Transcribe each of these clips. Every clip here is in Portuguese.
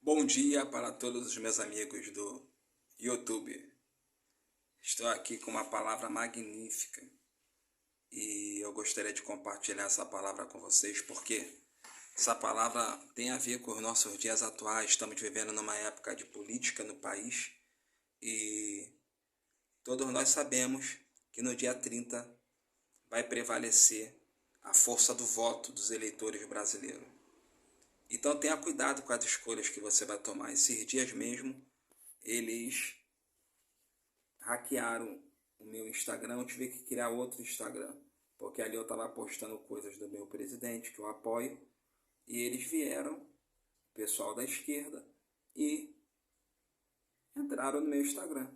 Bom dia para todos os meus amigos do YouTube. Estou aqui com uma palavra magnífica e eu gostaria de compartilhar essa palavra com vocês porque essa palavra tem a ver com os nossos dias atuais. Estamos vivendo numa época de política no país e todos nós sabemos que no dia 30 vai prevalecer a força do voto dos eleitores brasileiros. Então tenha cuidado com as escolhas que você vai tomar. Esses dias mesmo, eles hackearam o meu Instagram, eu tive que criar outro Instagram, porque ali eu estava postando coisas do meu presidente, que eu apoio, e eles vieram, o pessoal da esquerda, e entraram no meu Instagram.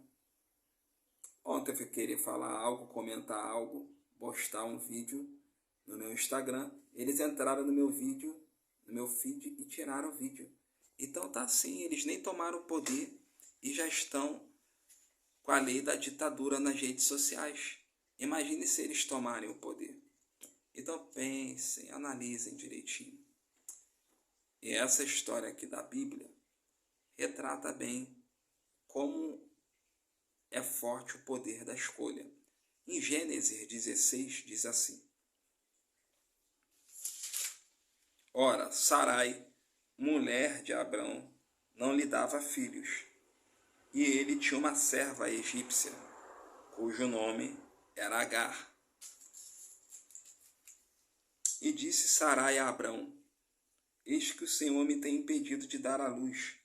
Ontem eu queria falar algo, comentar algo, postar um vídeo no meu Instagram, eles entraram no meu vídeo, no meu feed e tiraram o vídeo. Então tá assim, eles nem tomaram o poder e já estão com a lei da ditadura nas redes sociais. Imagine se eles tomarem o poder. Então pensem, analisem direitinho. E essa história aqui da Bíblia retrata bem como é forte o poder da escolha. Em Gênesis 16 diz assim: Ora, Sarai, mulher de Abrão, não lhe dava filhos, e ele tinha uma serva egípcia, cujo nome era Agar. E disse Sarai a Abrão: Eis que o Senhor me tem impedido de dar à luz.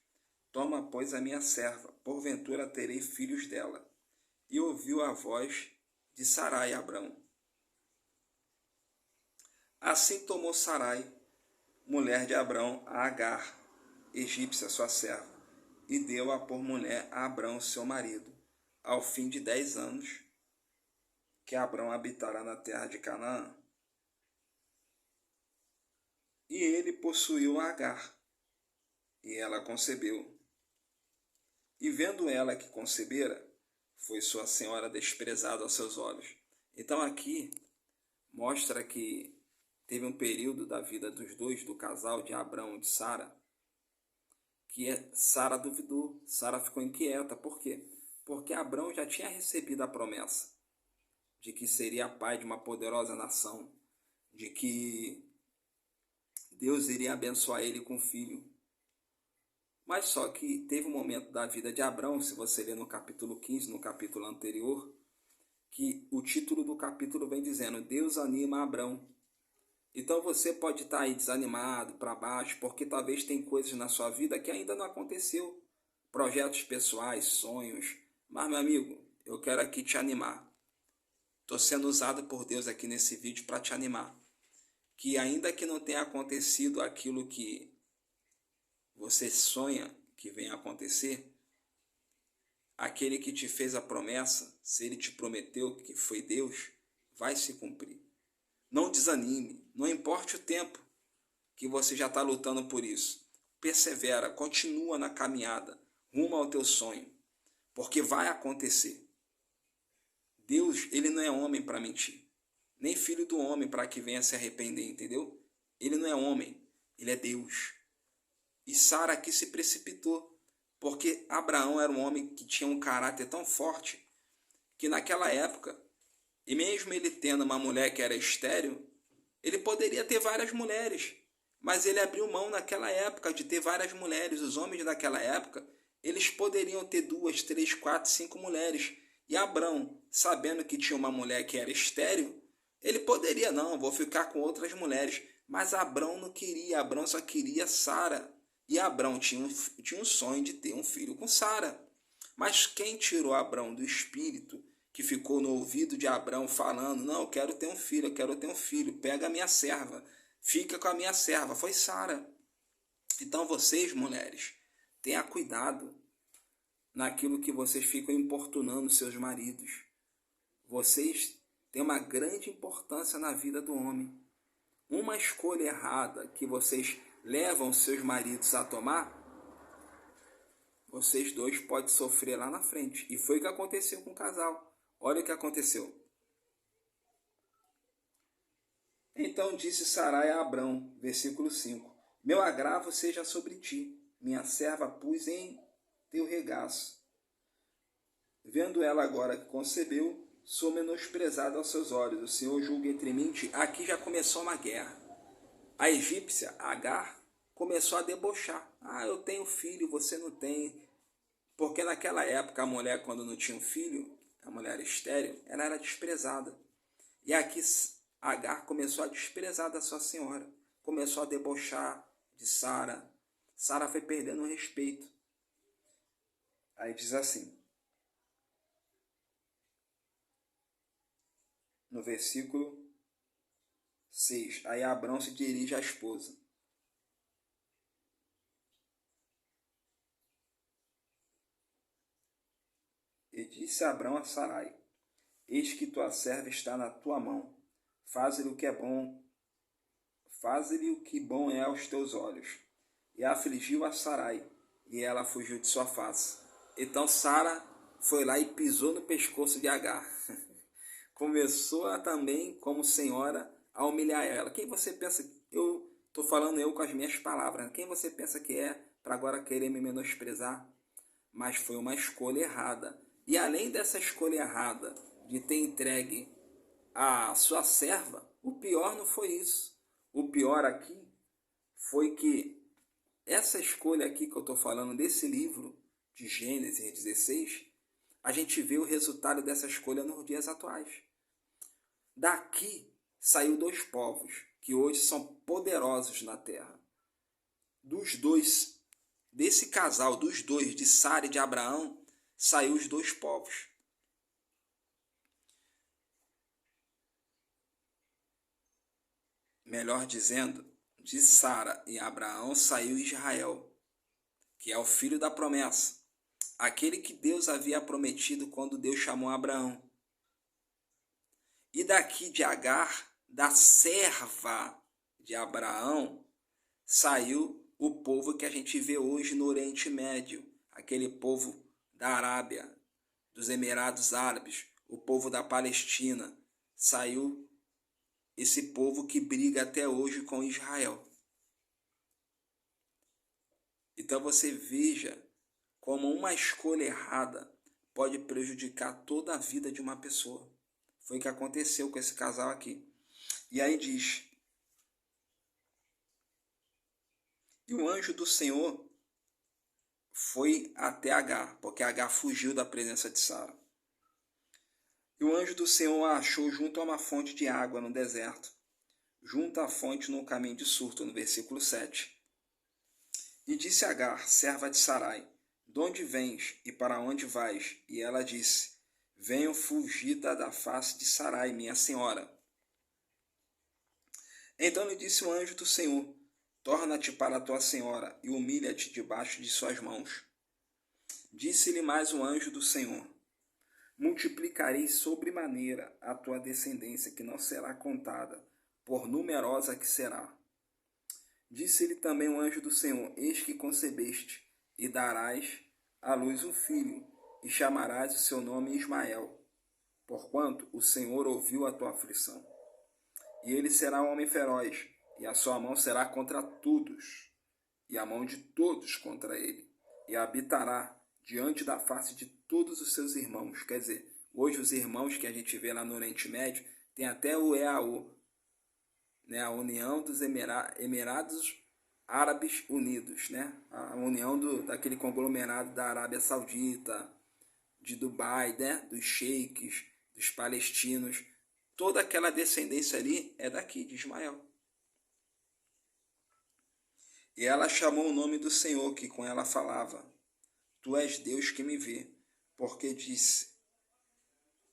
Toma, pois, a minha serva, porventura terei filhos dela. E ouviu a voz de Sarai a Abrão. Assim tomou Sarai, mulher de Abrão, a Agar, egípcia, sua serva, e deu-a por mulher a Abrão, seu marido, ao fim de 10 anos que Abrão habitará na terra de Canaã. E ele possuiu a Agar, e ela concebeu. E vendo ela que concebera, foi sua senhora desprezada aos seus olhos. Então aqui mostra que teve um período da vida dos dois, do casal de Abrão e de Sara, que Sara duvidou, Sara ficou inquieta. Por quê? Porque Abrão já tinha recebido a promessa de que seria pai de uma poderosa nação, de que Deus iria abençoar ele com um filho. Mas só que teve um momento da vida de Abrão, se você ler no capítulo 15, no capítulo anterior, que o título do capítulo vem dizendo: Deus anima Abrão. Então você pode estar aí desanimado, para baixo, porque talvez tem coisas na sua vida que ainda não aconteceu. Projetos pessoais, sonhos. Mas, meu amigo, eu quero aqui te animar. Estou sendo usado por Deus aqui nesse vídeo para te animar. Que ainda que não tenha acontecido aquilo que você sonha que venha acontecer, aquele que te fez a promessa, se ele te prometeu que foi Deus, vai se cumprir. Não desanime, não importe o tempo que você já está lutando por isso. Persevera, continua na caminhada, rumo ao teu sonho, porque vai acontecer. Deus, ele não é homem para mentir, nem filho do homem para que venha se arrepender, entendeu? Ele não é homem, ele é Deus. E Sara aqui se precipitou, porque Abraão era um homem que tinha um caráter tão forte que naquela época, e mesmo ele tendo uma mulher que era estéril, ele poderia ter várias mulheres, mas ele abriu mão naquela época de ter várias mulheres. Os homens daquela época, eles poderiam ter 2, 3, 4, 5 mulheres. E Abrão, sabendo que tinha uma mulher que era estéril, ele poderia, não, vou ficar com outras mulheres. Mas Abrão não queria, Abrão só queria Sara. E Abrão tinha um sonho de ter um filho com Sara. Mas quem tirou Abrão do espírito, que ficou no ouvido de Abrão falando: não, eu quero ter um filho, eu quero ter um filho, pega a minha serva, fica com a minha serva, foi Sara. Então vocês, mulheres, tenham cuidado naquilo que vocês ficam importunando seus maridos. Vocês têm uma grande importância na vida do homem. Uma escolha errada que vocês levam seus maridos a tomar, vocês dois podem sofrer lá na frente. E foi o que aconteceu com o casal. Olha o que aconteceu. Então disse Sarai a Abrão, versículo 5: Meu agravo seja sobre ti, minha serva, pus em teu regaço. Vendo ela agora que concebeu, sou menosprezada aos seus olhos. O Senhor julga entre mim e ti. Aqui já começou uma guerra. A egípcia, Agar, começou a debochar. Eu tenho filho, você não tem. Porque naquela época a mulher, quando não tinha um filho, a mulher estéril, ela era desprezada. E aqui Agar começou a desprezar da sua senhora. Começou a debochar de Sara. Sara foi perdendo o respeito. Aí diz assim, no versículo 6. Aí Abrão se dirige à esposa. E disse Abrão a Sarai, eis que tua serva está na tua mão. Faze-lhe o que é bom. Faze-lhe o que bom é aos teus olhos. E afligiu a Sarai, e ela fugiu de sua face. Então Sara foi lá e pisou no pescoço de Agar. Começou também, como senhora, a humilhar ela. Quem você pensa? Eu estou falando eu com as minhas palavras. Quem você pensa que é para agora querer me menosprezar? Mas foi uma escolha errada. E além dessa escolha errada de ter entregue a sua serva, o pior não foi isso. O pior aqui foi que essa escolha aqui que eu estou falando desse livro, de Gênesis 16, a gente vê o resultado dessa escolha nos dias atuais. Daqui saiu dois povos que hoje são poderosos na terra. Dos dois, desse casal, dos dois, de Sara e de Abraão, saiu os dois povos. Melhor dizendo, de Sara e Abraão saiu Israel, que é o filho da promessa, aquele que Deus havia prometido quando Deus chamou Abraão. E daqui de Agar, da serva de Abraão, saiu o povo que a gente vê hoje no Oriente Médio, aquele povo da Arábia, dos Emirados Árabes, o povo da Palestina. Saiu esse povo que briga até hoje com Israel. Então você veja como uma escolha errada pode prejudicar toda a vida de uma pessoa. Foi o que aconteceu com esse casal aqui. E aí diz, e o anjo do Senhor foi até Agar, porque Agar fugiu da presença de Sara. E o anjo do Senhor a achou junto a uma fonte de água no deserto, junto à fonte no caminho de Surto, no versículo 7. E disse Agar, serva de Sarai, de onde vens e para onde vais? E ela disse, venho fugida da face de Sarai, minha senhora. Então lhe disse o anjo do Senhor, torna-te para a tua senhora e humilha-te debaixo de suas mãos. Disse-lhe mais o anjo do Senhor, multiplicarei sobremaneira a tua descendência, que não será contada, por numerosa que será. Disse-lhe também o anjo do Senhor, eis que concebeste, e darás à luz um filho, e chamarás o seu nome Ismael, porquanto o Senhor ouviu a tua aflição. E ele será um homem feroz, e a sua mão será contra todos, e a mão de todos contra ele, e habitará diante da face de todos os seus irmãos. Quer dizer, hoje os irmãos que a gente vê lá no Oriente Médio, tem até o EAU, né? A União dos Emirados Árabes Unidos, né? A união daquele conglomerado da Arábia Saudita, de Dubai, né? Dos sheiks, dos palestinos. Toda aquela descendência ali é daqui, de Ismael. E ela chamou o nome do Senhor, que com ela falava, tu és Deus que me vê, porque disse,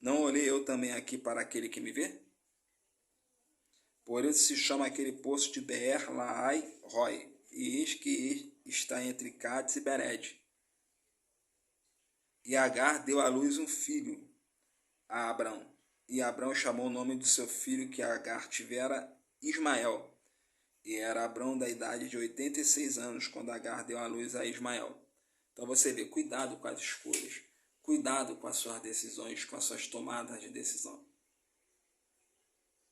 não olhei eu também aqui para aquele que me vê? Por isso se chama aquele poço de Beer Lahai Roi, e eis que está entre Cádiz e Bered. E Agar deu à luz um filho a Abrão, e Abrão chamou o nome do seu filho que Agar tivera Ismael. E era Abrão da idade de 86 anos, quando Agar deu à luz a Ismael. Então você vê, cuidado com as escolhas, cuidado com as suas decisões, com as suas tomadas de decisão.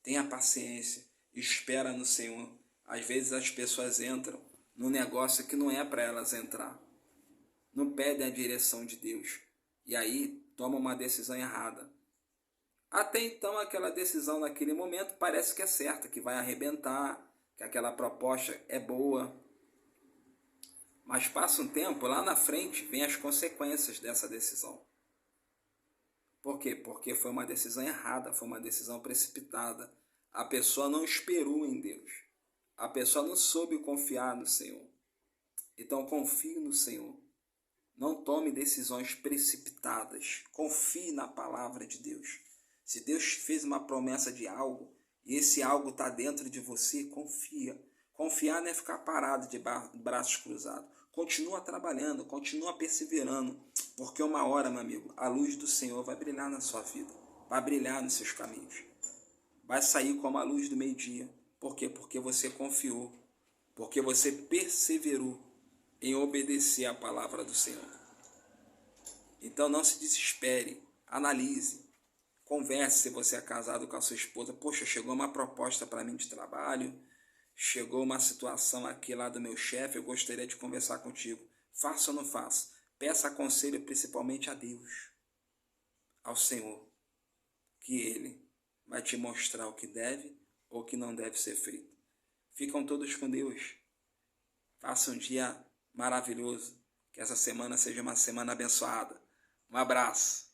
Tenha paciência, espera no Senhor. Às vezes as pessoas entram num negócio que não é para elas entrar. Não pedem a direção de Deus. E aí tomam uma decisão errada. Até então, aquela decisão naquele momento parece que é certa, que vai arrebentar, que aquela proposta é boa. Mas passa um tempo, lá na frente, vem as consequências dessa decisão. Por quê? Porque foi uma decisão errada, foi uma decisão precipitada. A pessoa não esperou em Deus. A pessoa não soube confiar no Senhor. Então confie no Senhor. Não tome decisões precipitadas. Confie na palavra de Deus. Se Deus fez uma promessa de algo, e esse algo está dentro de você, confia. Confiar não é ficar parado de braços cruzados. Continua trabalhando, continua perseverando, porque uma hora, meu amigo, a luz do Senhor vai brilhar na sua vida, vai brilhar nos seus caminhos. Vai sair como a luz do meio-dia. Por quê? Porque você confiou, porque você perseverou em obedecer à palavra do Senhor. Então não se desespere, analise, converse se você é casado com a sua esposa. Poxa, chegou uma proposta para mim de trabalho, chegou uma situação aqui lá do meu chefe, eu gostaria de conversar contigo. Faça ou não faça? Peça conselho principalmente a Deus, ao Senhor, que Ele vai te mostrar o que deve ou o que não deve ser feito. Ficam todos com Deus. Faça um dia maravilhoso. Que essa semana seja uma semana abençoada. Um abraço.